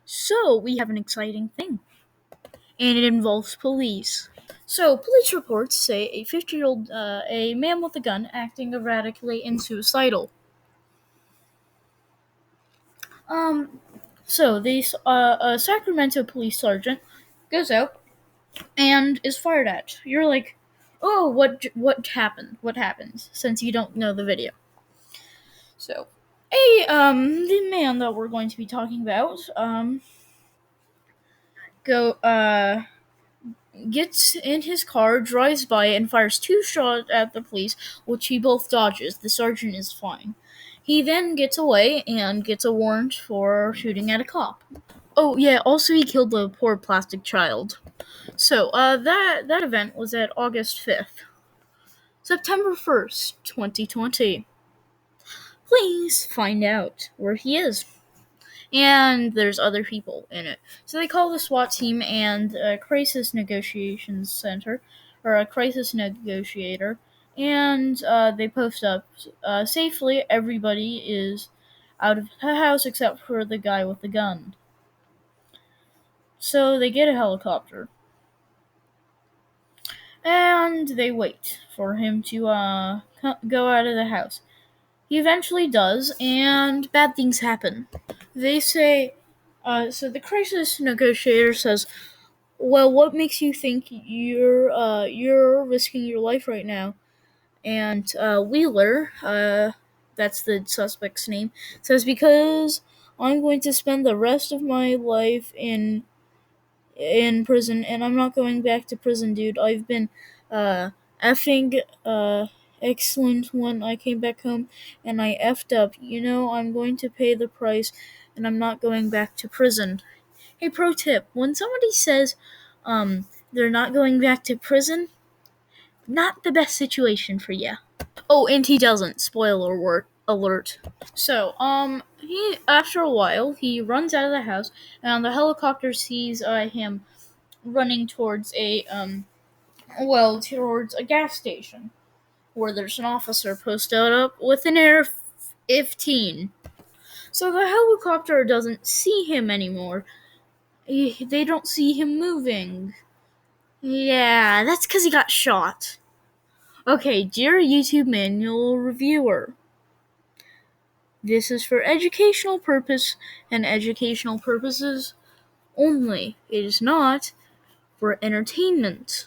So, we have an exciting thing, and it involves police. So, police reports say a 50-year-old, a man with a gun acting erratically and suicidal. Um, a Sacramento police sergeant goes out and is fired at. You're like, oh, what happened? What happens? Since you don't know the video. So, the man that we're going to be talking about, go, gets in his car, drives by, and fires two shots at the police, which he both dodges. The sergeant is fine. He then gets away and gets a warrant for shooting at a cop. Oh yeah, also he killed the poor plastic child. So, that event was at August 5th. September 1st, 2020. Please find out where he is. And there's other people in it. So they call the SWAT team and a crisis negotiations center, or a crisis negotiator, and they post up safely. Everybody is out of the house except for the guy with the gun. So they get a helicopter, and they wait for him to go out of the house. He eventually does, and bad things happen. They say, so the crisis negotiator says, well, what makes you think you're risking your life right now? And Wheeler, that's the suspect's name, says because I'm going to spend the rest of my life in prison, and I'm not going back to prison, dude. I've been effing excellent when I came back home, and I effed up. I'm going to pay the price, and I'm not going back to prison. Hey, pro tip: when somebody says, they're not going back to prison, not the best situation for you. Oh, and he doesn't. Spoiler alert. So, he after a while he runs out of the house, and the helicopter sees him running towards a gas station where there's an officer posted up with an AR-15. So the helicopter doesn't see him anymore. They don't see him moving. Yeah, that's because he got shot. Okay, dear YouTube manual reviewer, this is for educational purpose and educational purposes only. It is not for entertainment.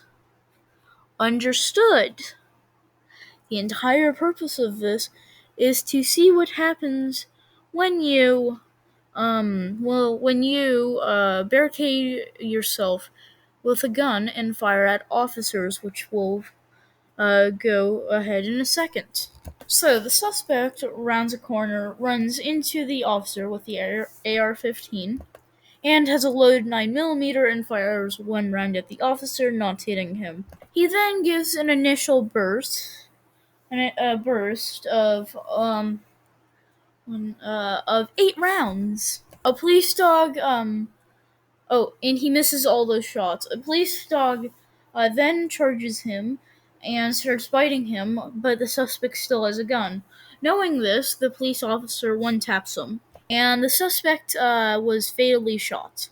Understood. The entire purpose of this is to see what happens when you, barricade yourself with a gun and fire at officers, which will go ahead in a second. So the suspect rounds a corner, runs into the officer with the AR-15, and has a loaded 9mm and fires one round at the officer, not hitting him. He then gives an initial burst, of 8 rounds. A police dog, and he misses all those shots. A police dog then charges him and starts biting him, but the suspect still has a gun. Knowing this, the police officer one-taps him, and the suspect was fatally shot.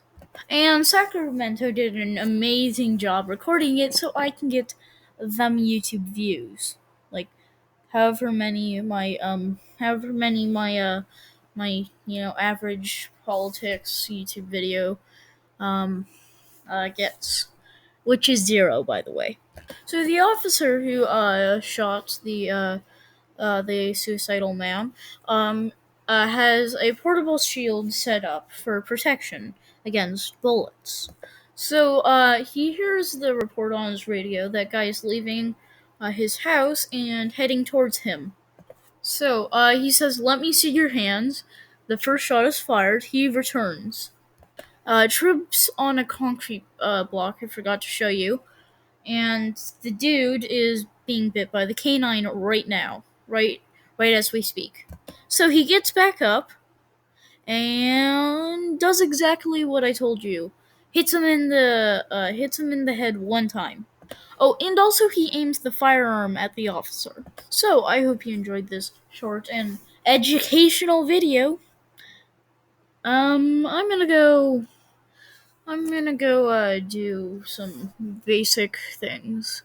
And Sacramento did an amazing job recording it so I can get them YouTube views. Like, however many my average politics YouTube video gets, which is 0, by the way. So the officer who shot the suicidal man has a portable shield set up for protection against bullets. So he hears the report on his radio that guy is leaving his house and heading towards him. So he says, "Let me see your hands." The first shot is fired. He returns. Trips on a concrete block. I forgot to show you. And the dude is being bit by the canine right now, right as we speak. So he gets back up and does exactly what I told you. Hits him in the head one time. Oh, and also he aims the firearm at the officer. So I hope you enjoyed this short and educational video. I'm gonna go. I'm gonna go do some basic things.